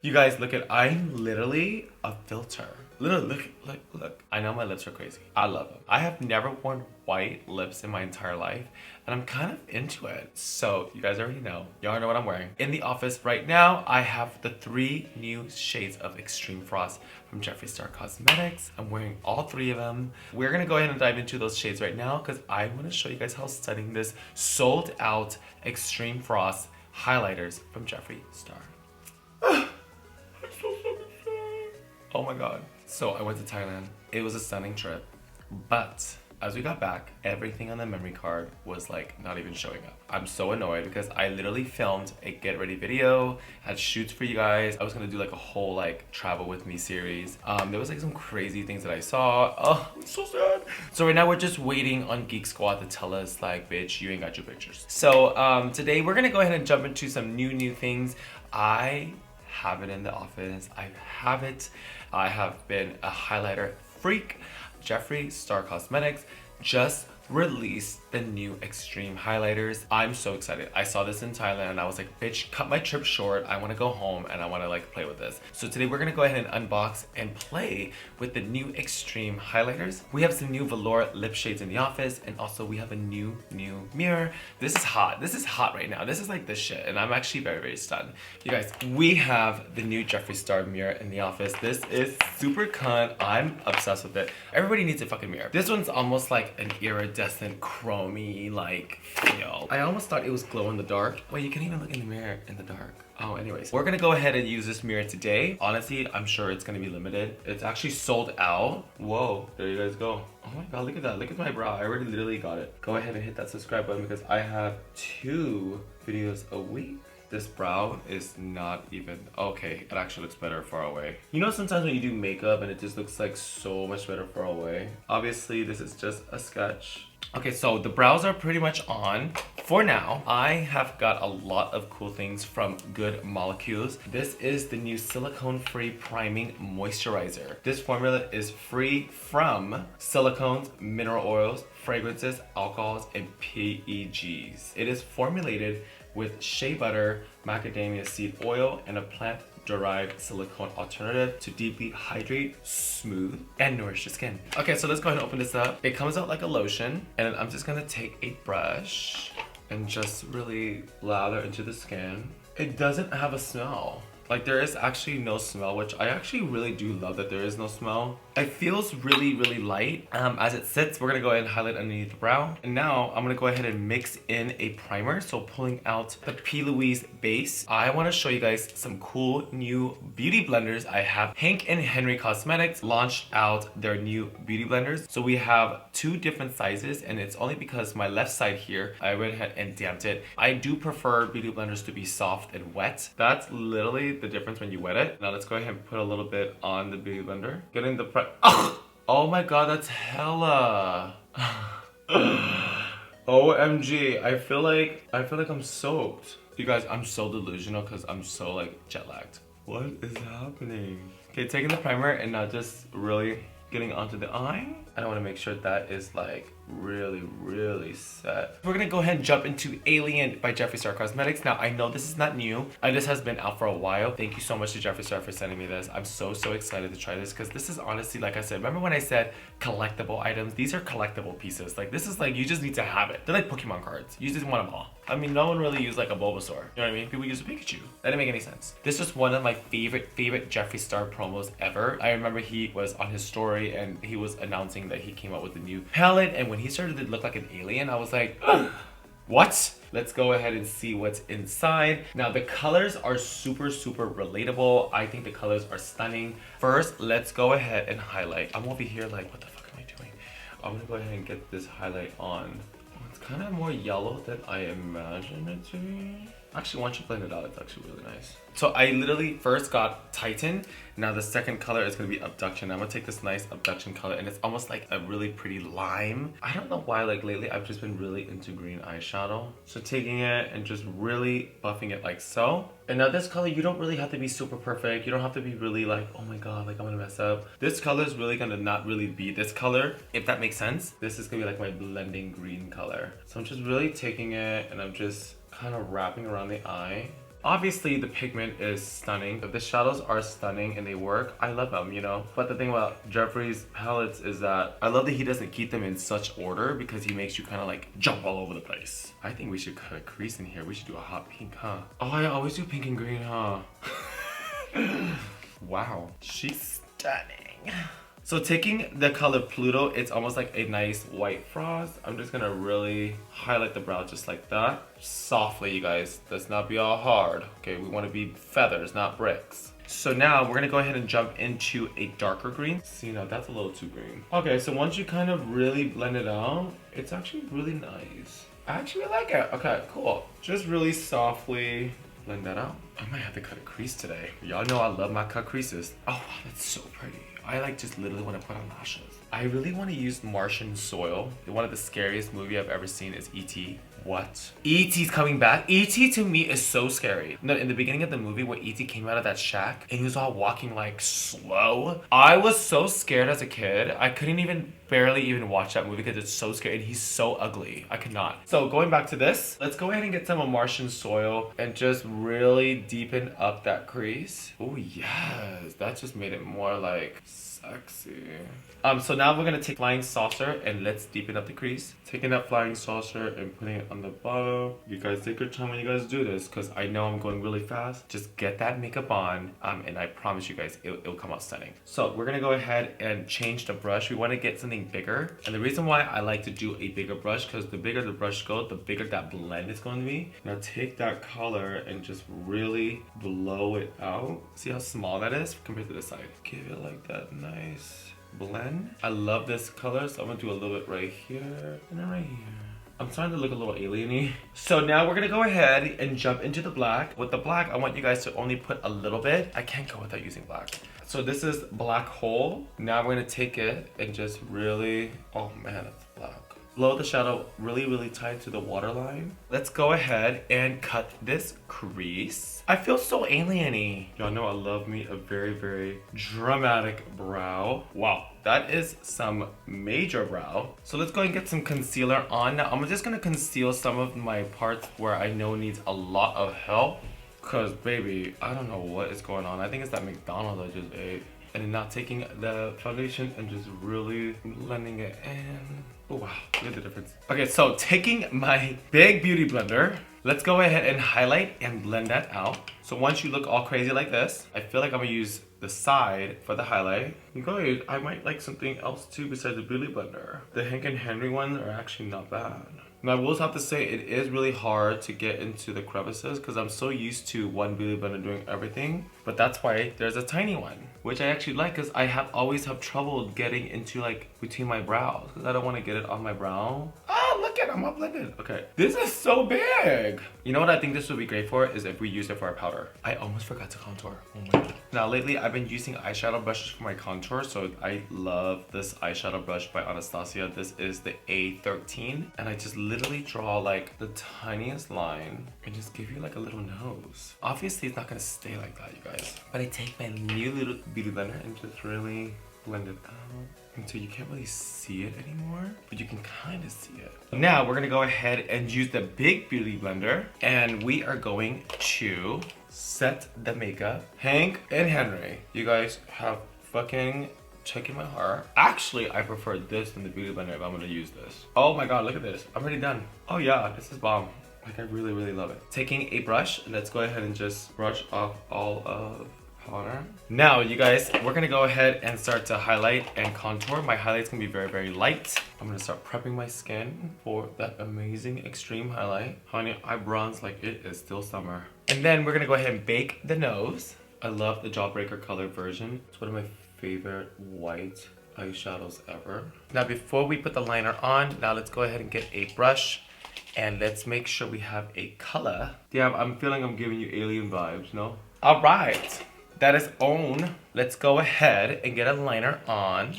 You guys, look at, I'm literally a filter. Literally, look. I know my lips are crazy. I love them. I have never worn white lips in my entire life, and I'm kind of into it. So you guys already know. Y'all know what I'm wearing. In the office right now, I have the 3 new shades of Extreme Frost from Jeffree Star Cosmetics. I'm wearing all 3 of them. We're gonna go ahead and dive into those shades right now because I want to show you guys how stunning this sold out Extreme Frost highlighters from Jeffree Star. I'm so excited. Oh my god. So I went to Thailand. It was a stunning trip, but as we got back, everything on the memory card was like not even showing up. I'm so annoyed because I literally filmed a get ready video, had shoots for you guys. I was gonna do like a whole like travel with me series. There was like some crazy things that I saw. Oh, I'm so sad. So right now we're just waiting on Geek Squad to tell us like, bitch, you ain't got your pictures. So today we're gonna go ahead and jump into some new things. I have it in the office. I have it. I have been a highlighter freak. Jeffree Star Cosmetics just released the new extreme highlighters. I'm so excited. I saw this in Thailand and I was like, bitch, cut my trip short. I want to go home and I want to like play with this. So today we're going to go ahead and unbox and play with the new extreme highlighters. We have some new velour lip shades in the office, and also we have a new mirror. This is hot. This is hot right now. This is like the shit, and I'm actually very stunned. You guys, we have the new Jeffree Star mirror in the office. This is super cunt. I'm obsessed with it. Everybody needs a fucking mirror. This one's almost like an iridescent chromey like feel. I almost thought it was glow in the dark. Wait, you can even look in the mirror in the dark. Oh, anyways, we're gonna go ahead and use this mirror today. Honestly, I'm sure it's gonna be limited. It's actually sold out. Whoa, there you guys go. Oh my god, look at that. Look at my brow. I already literally got it. Go ahead and hit that subscribe button because I have 2 videos a week. This brow is not even okay. It actually looks better far away. You know, sometimes when you do makeup and it just looks like so much better far away. Obviously, this is just a sketch. Okay, so the brows are pretty much on. For now, I have got a lot of cool things from Good Molecules. This is the new silicone-free priming moisturizer. This formula is free from silicones, mineral oils, fragrances, alcohols, and PEGs. It is formulated with shea butter, macadamia seed oil, and a plant-derived silicone alternative to deeply hydrate, smooth, and nourish your skin. Okay, so let's go ahead and open this up. It comes out like a lotion, and I'm just gonna take a brush and just really lather into the skin. It doesn't have a smell. Like, there is actually no smell, which I actually really do love that there is no smell. It feels really light. As it sits, we're gonna go ahead and highlight underneath the brow. And now I'm gonna go ahead and mix in a primer. So pulling out the P. Louise base. I wanna show you guys some cool new beauty blenders. I have Hank and Henry Cosmetics launched out their new beauty blenders. So we have 2 different sizes, and it's only because my left side here, I went ahead and damped it. I do prefer beauty blenders to be soft and wet. That's literally the difference when you wet it. Now let's go ahead and put a little bit on the beauty blender. Getting the oh my god, that's hella. OMG, I feel like I'm soaked. You guys, I'm so delusional because I'm so like jet lagged. What is happening? Okay, taking the primer and now just really getting onto the eye. I want to make sure that is like really set. We're gonna go ahead and jump into Alien by Jeffree Star Cosmetics. Now, I know this is not new. This has been out for a while. Thank you so much to Jeffree Star for sending me this. I'm so excited to try this because this is honestly, like I said, remember when I said collectible items? These are collectible pieces. Like, this is like, you just need to have it. They're like Pokemon cards. You just want them all. I mean, no one really used like a Bulbasaur. You know what I mean? People use a Pikachu. That didn't make any sense. This was one of my favorite Jeffree Star promos ever. I remember he was on his story and he was announcing that he came out with a new palette, and when he started to look like an alien, I was like, what? Let's go ahead and see what's inside. Now, the colors are super relatable. I think the colors are stunning. First, let's go ahead and highlight. I'm over here like, what the fuck am I doing? I'm gonna go ahead and get this highlight on. It's kind of more yellow than I imagined it to be. Actually, once you blend it out, it's actually really nice. So I literally first got Titan. Now the second color is gonna be Abduction. I'm gonna take this nice Abduction color, and it's almost like a really pretty lime. I don't know why, like lately, I've just been really into green eyeshadow. So taking it and just really buffing it like so. And now this color, you don't really have to be super perfect. You don't have to be really like, oh my god, like I'm gonna mess up. This color is really gonna not really be this color, if that makes sense. This is gonna be like my blending green color. So I'm just really taking it and I'm just kind of wrapping around the eye. Obviously, the pigment is stunning. The shadows are stunning and they work. I love them, you know? But the thing about Jeffree's palettes is that I love that he doesn't keep them in such order because he makes you kind of like jump all over the place. I think we should cut a crease in here. We should do a hot pink, huh? Oh, I always do pink and green, huh? Wow, she's stunning. So taking the color Pluto, it's almost like a nice white frost. I'm just gonna really highlight the brow just like that. Softly, you guys. Let's not be all hard. Okay, we wanna be feathers, not bricks. So now we're gonna go ahead and jump into a darker green. See, now that's a little too green. Okay, so once you kind of really blend it out, it's actually really nice. I actually like it. Okay, cool. Just really softly blend that out. I might have to cut a crease today. Y'all know I love my cut creases. Oh, wow, that's so pretty. I like just literally want to put on lashes. I really want to use Martian soil. One of the scariest movie I've ever seen is E.T. What? E.T.'s coming back? E.T. to me is so scary. No, in the beginning of the movie where E.T. came out of that shack and he was all walking like slow, I was so scared as a kid. I couldn't even barely even watch that movie because it's so scary and he's so ugly. I could not. So going back to this, let's go ahead and get some Martian soil and just really deepen up that crease. Oh yes, that just made it more like sexy. So now we're gonna take flying saucer and let's deepen up the crease. Taking that flying saucer and putting it on the bottom. You guys take your time when you guys do this because I know I'm going really fast. Just get that makeup on and I promise you guys it'll come out stunning. So we're gonna go ahead and change the brush. We want to get something bigger, and the reason why I like to do a bigger brush because the bigger the brush goes, the bigger that blend is going to be. Now take that color and just really blow it out. See how small that is compared to the side. Give it like that nice blend. I love this color, so I'm gonna do a little bit right here and then right here. I'm starting to look a little alien-y. So now we're gonna go ahead and jump into the black. With the black, I want you guys to only put a little bit. I can't go without using black. So this is Black Hole. Now we're gonna take it and just really, oh man, it's black. Blow the shadow really tight to the waterline. Let's go ahead and cut this crease. I feel so alien-y. Y'all know I love me a very dramatic brow. Wow, that is some major brow. So let's go and get some concealer on. Now I'm just gonna conceal some of my parts where I know needs a lot of help. Cause baby, I don't know what is going on. I think it's that McDonald's I just ate. And then not taking the foundation and just really blending it in. Oh wow, look at the difference. Okay, so taking my big beauty blender, let's go ahead and highlight and blend that out. So once you look all crazy like this, I feel like I'm gonna use the side for the highlight. Guys, I might like something else too besides the beauty blender. The Hank and Henry ones are actually not bad. Now I will have to say it is really hard to get into the crevices because I'm so used to one beauty blender doing everything. But that's why there's a tiny one, which I actually like because I always have trouble getting into like between my brows because I don't want to get it on my brow. Oh, look at it, I'm all blended. Okay, this is so big. You know what I think this would be great for is if we use it for our powder. I almost forgot to contour. Oh my god. Now lately I've been using eyeshadow brushes for my contour, so I love this eyeshadow brush by Anastasia. This is the A13, and I just literally draw like the tiniest line and just give you like a little nose. Obviously it's not gonna stay like that, you guys. But I take my new little beauty blender and just really blend it out until you can't really see it anymore, but you can kind of see it. Now we're gonna go ahead and use the big beauty blender, and we are going to set the makeup. Hank and Henry, you guys have fucking taken my heart. Actually, I prefer this than the beauty blender if I'm gonna use this. Oh my god, look at this. I'm already done. Oh yeah, this is bomb. Like I really love it. Taking a brush, let's go ahead and just brush off all of powder. Now you guys, we're gonna go ahead and start to highlight and contour. My highlight's gonna be very light. I'm gonna start prepping my skin for that amazing extreme highlight. Honey, I bronze like it is still summer. And then we're gonna go ahead and bake the nose. I love the Jawbreaker color version. It's one of my favorite white eyeshadows ever. Now before we put the liner on, now let's go ahead and get a brush and let's make sure we have a color. Yeah, I'm feeling I'm giving you alien vibes, no? All right, that is on. Let's go ahead and get a liner on.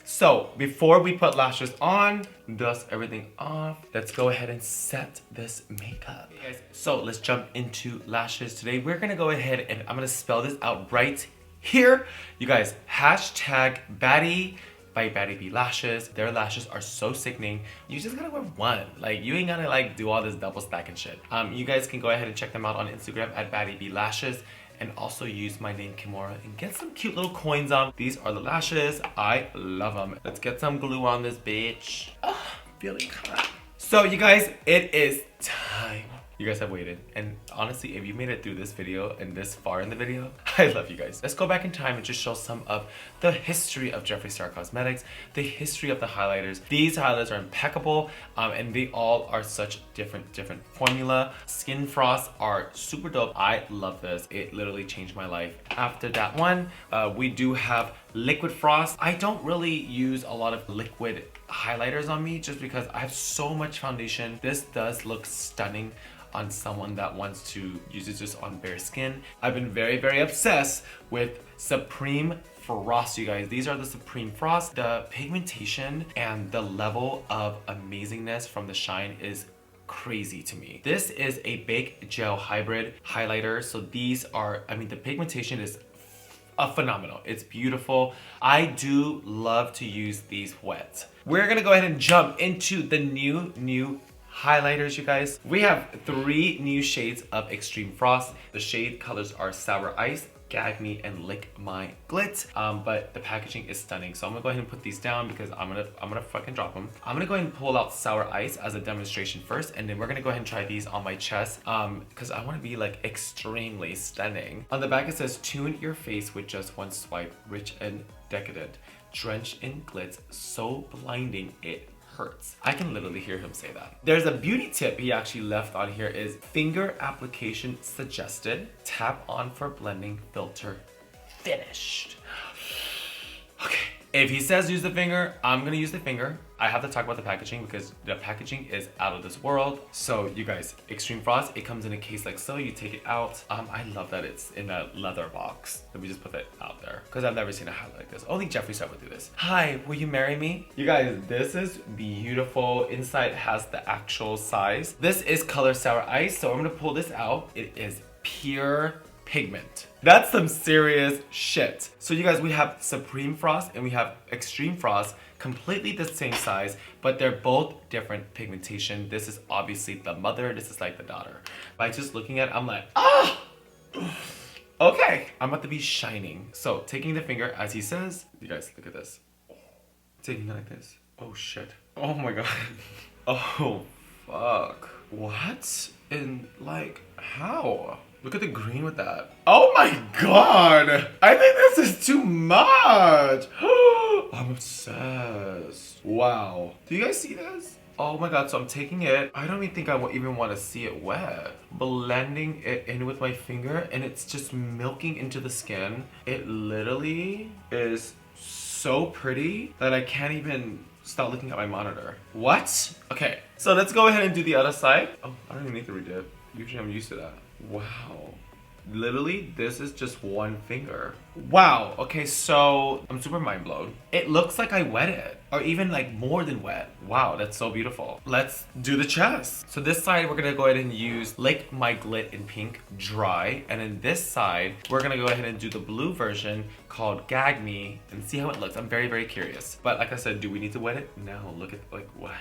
So before we put lashes on, dust everything off, let's go ahead and set this makeup. Hey guys, so let's jump into lashes. Today we're gonna go ahead and I'm gonna spell this out right here. You guys, hashtag baddie by Baddie B Lashes. Their lashes are so sickening. You just gotta wear one. Like, you ain't gotta like do all this double stacking shit. You guys can go ahead and check them out on Instagram at Baddie B Lashes. And also use my name Kimora and get some cute little coins on. These are the lashes. I love them. Let's get some glue on this bitch. Feeling hot. So you guys, it is time. You guys have waited, and honestly, if you made it through this video and this far in the video, I love you guys. Let's go back in time and just show some of the history of Jeffree Star Cosmetics, the history of the highlighters. These highlighters are impeccable, and they all are such different formula. Skin frosts are super dope. I love this. It literally changed my life. After that one, we do have liquid frost. I don't really use a lot of liquid highlighters on me just because I have so much foundation. This does look stunning on someone that wants to use it just on bare skin. I've been very obsessed with Supreme Frost, you guys. These are the Supreme Frost. The pigmentation and the level of amazingness from the shine is crazy to me. This is a bake gel hybrid highlighter. So these are, I mean, the pigmentation is phenomenal. It's beautiful. I do love to use these wet. We're gonna go ahead and jump into the new highlighters, you guys. We have 3 new shades of Extreme Frost. The shade colors are Sour Ice, Gag Me, and Lick My Glit. But the packaging is stunning. So I'm gonna go ahead and put these down because I'm gonna fucking drop them. I'm gonna go ahead and pull out Sour Ice as a demonstration first, and then we're gonna go ahead and try these on my chest because I wanna be like extremely stunning. On the back it says, tune your face with just one swipe, rich and decadent, drenched in glitz, so blinding it hurts. I can literally hear him say that. There's a beauty tip he actually left on here is finger application suggested, tap on for blending, filter finished. Okay, if he says use the finger, I'm gonna use the finger. I have to talk about the packaging because the packaging is out of this world. So you guys, Extreme Frost, it comes in a case like so. You take it out. I love that it's in a leather box. Let me just put that out there because I've never seen a highlight like this. Only Jeffree Star would do this. Hi, will you marry me? You guys, this is beautiful. Inside has the actual size. This is color Sour Ice. So I'm gonna pull this out. It is pure pigment. That's some serious shit. So you guys, we have Supreme Frost and we have Extreme Frost, completely the same size, but they're both different pigmentation. This is obviously the mother, this is like the daughter. By just looking at it, I'm like, ah! Okay, I'm about to be shining. So taking the finger, as he says, you guys, look at this. Taking it like this. Oh shit. Oh my god. Oh, fuck. What? And like, how? Look at the green with that. Oh my god! I think this is too much! I'm obsessed. Wow. Do you guys see this? Oh my god, so I'm taking it. I don't even think I even want to see it wet. Blending it in with my finger and it's just milking into the skin. It literally is so pretty that I can't even stop looking at my monitor. What? Okay, so let's go ahead and do the other side. Oh, I don't even need to redip. Usually I'm used to that. Wow. Literally, this is just one finger. Wow. Okay, so I'm super mind blown. It looks like I wet it, or even like more than wet. Wow, that's so beautiful. Let's do the chest. So this side, we're gonna go ahead and use Lick My Glit in pink, dry. And then this side, we're gonna go ahead and do the blue version called Gag Me and see how it looks. I'm very curious. But like I said, do we need to wet it? No, look at, like, why?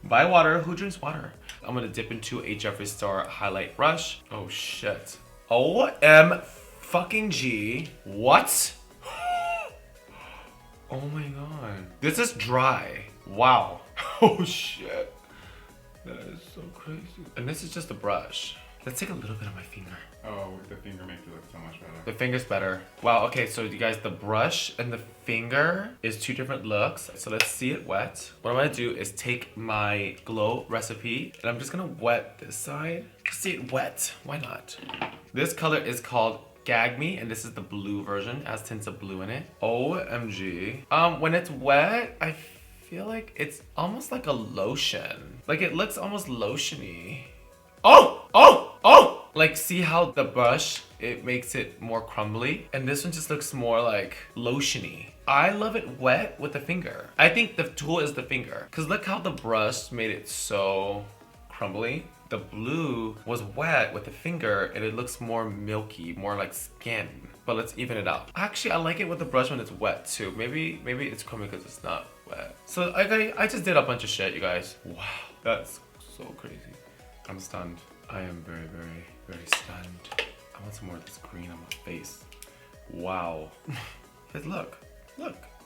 Buy water, who drinks water? I'm gonna dip into a Jeffree Star highlight brush. Oh shit. OM fucking G. What? Oh my god. This is dry. Wow. Oh shit. That is so crazy. And this is just a brush. Let's take a little bit of my finger. Oh, the finger makes it look so much better. The finger's better. Wow, okay, so you guys, the brush and the finger is 2 different looks. So let's see it wet. What I'm gonna do is take my glow recipe and I'm just gonna wet this side. See it wet, why not? This color is called Gag Me, and this is the blue version. It has tints of blue in it. OMG. When it's wet, I feel like it's almost like a lotion. Like it looks almost lotiony. Oh! Like, see how the brush, it makes it more crumbly? And this one just looks more like lotiony. I love it wet with the finger. I think the tool is the finger. Cause look how the brush made it so crumbly. The blue was wet with the finger and it looks more milky, more like skin. but let's even it out. Actually, I like it with the brush when it's wet too. Maybe it's crummy because it's not wet. So I just did a bunch of shit, you guys. Wow, that's so crazy. I'm stunned. I am very, very, very stunned. I want some more of this green on my face. Wow. But look.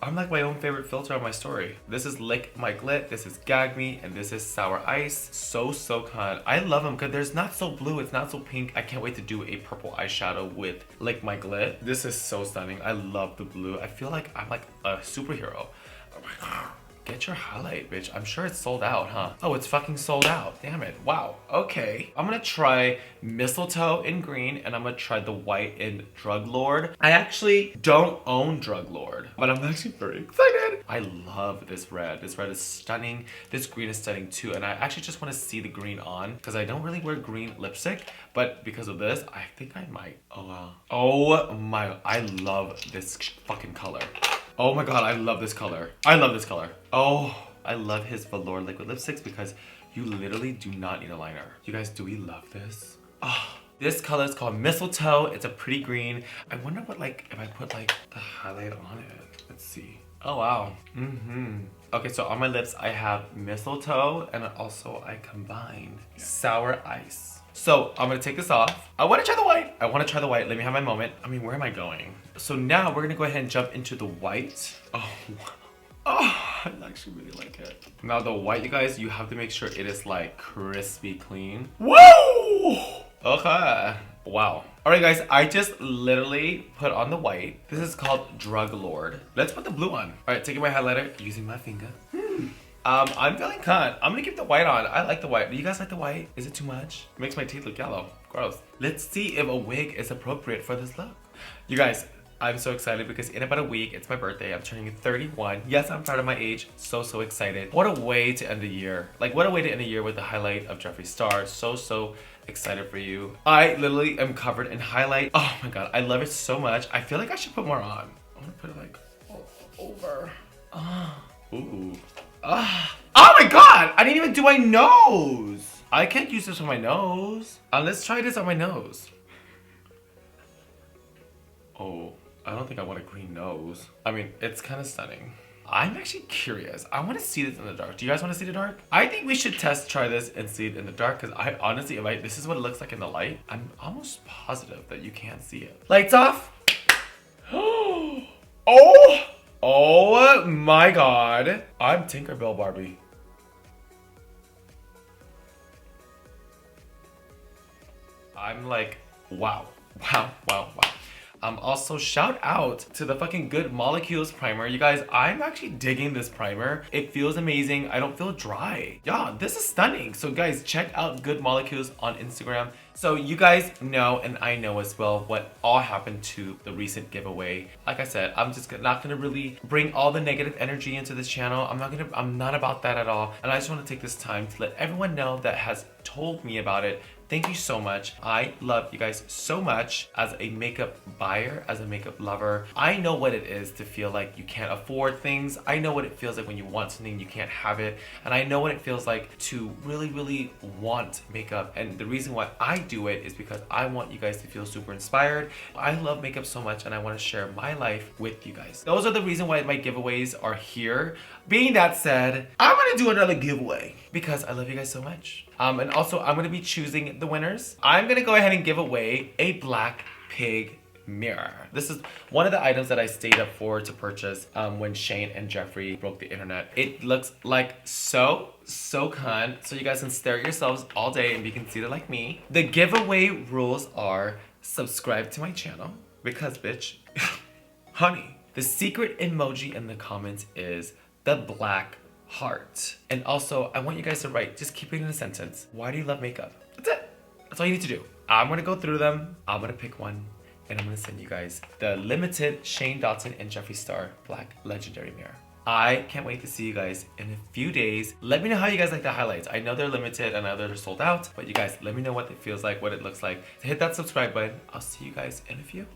I'm like my own favorite filter on my story. This is Lick My Glit, this is Gag Me, and this is Sour Ice. So con. I love them because there's not so blue, it's not so pink. I can't wait to do a purple eyeshadow with Lick My Glit. This is so stunning. I love the blue. I feel like I'm like a superhero. Oh my God. Get your highlight, bitch. I'm sure it's sold out, huh? Oh, it's fucking sold out. Damn it. Wow. Okay. I'm gonna try Mistletoe in green, and I'm gonna try the white in Drug Lord. I actually don't own Drug Lord, but I'm actually very excited. I love this red. This red is stunning. This green is stunning too, and I actually just want to see the green on because I don't really wear green lipstick, but because of this, I think I might. Oh, wow. Oh my, I love this fucking color. Oh my God, I love this color. I love this color. Oh, I love his velour liquid lipsticks because you literally do not need a liner. You guys, do we love this? Oh, this color is called Mistletoe. It's a pretty green. I wonder what, like, if I put like the highlight on it. Let's see. Oh, wow. Okay, so on my lips, I have Mistletoe and also I combined Sour Ice. So I'm gonna take this off. I wanna try the white. Let me have my moment. I mean, where am I going? So now we're gonna go ahead and jump into the white. Oh, wow. Oh, I actually really like it. Now the white, you guys, you have to make sure it is like crispy clean. Whoa! Okay. Wow. All right, guys, I just literally put on the white. This is called Drug Lord. Let's put the blue on. All right, taking my highlighter, using my finger. I'm feeling cut. I'm gonna keep the white on. I like the white. Do you guys like the white? Is it too much? It makes my teeth look yellow. Gross. Let's see if a wig is appropriate for this look. You guys, I'm so excited because in about a week, it's my birthday. I'm turning 31. Yes, I'm proud of my age. So excited. What a way to end the year. Like, what a way to end the year with the highlight of Jeffree Star. So excited for you. I literally am covered in highlight. Oh my God, I love it so much. I feel like I should put more on. I wanna put it like all over. Ooh. Oh my God, I didn't even do my nose. I can't use this on my nose. Let's try this on my nose. Oh, I don't think I want a green nose. I mean, it's kind of stunning. I'm actually curious. I want to see this in the dark. Do you guys want to see the dark? I think we should try this and see it in the dark because I honestly, if this is what it looks like in the light, I'm almost positive that you can't see it. Lights off. Oh my God. I'm Tinkerbell Barbie. I'm like, wow. Also, shout out to the fucking Good Molecules primer. You guys, I'm actually digging this primer. It feels amazing. I don't feel dry. Yeah, this is stunning. So guys, check out Good Molecules on Instagram. So you guys know, and I know as well, what all happened to the recent giveaway. Like I said, I'm just not gonna really bring all the negative energy into this channel. I'm not about that at all. And I just want to take this time to let everyone know that has told me about it. Thank you so much. I love you guys so much. As a makeup buyer, as a makeup lover, I know what it is to feel like you can't afford things. I know what it feels like when you want something, you can't have it. And I know what it feels like to really want makeup. And the reason why I do it is because I want you guys to feel super inspired. I love makeup so much and I want to share my life with you guys. Those are the reason why my giveaways are here. Being that said, I'm gonna do another giveaway because I love you guys so much. And also, I'm gonna be choosing the winners. I'm gonna go ahead and give away a black pig mirror. This is one of the items that I stayed up for to purchase when Shane and Jeffree broke the internet. It looks like so con, so you guys can stare at yourselves all day and be conceited like me. The giveaway rules are subscribe to my channel because bitch, honey. The secret emoji in the comments is the black heart. And also, I want you guys to write, just keep it in a sentence. Why do you love makeup? That's it. That's all you need to do. I'm gonna go through them. I'm gonna pick one and I'm gonna send you guys the limited Shane Dawson and Jeffree Star Black Legendary Mirror. I can't wait to see you guys in a few days. Let me know how you guys like the highlights. I know they're limited and I know they're sold out, but you guys, let me know what it feels like, what it looks like. So hit that subscribe button. I'll see you guys in a few.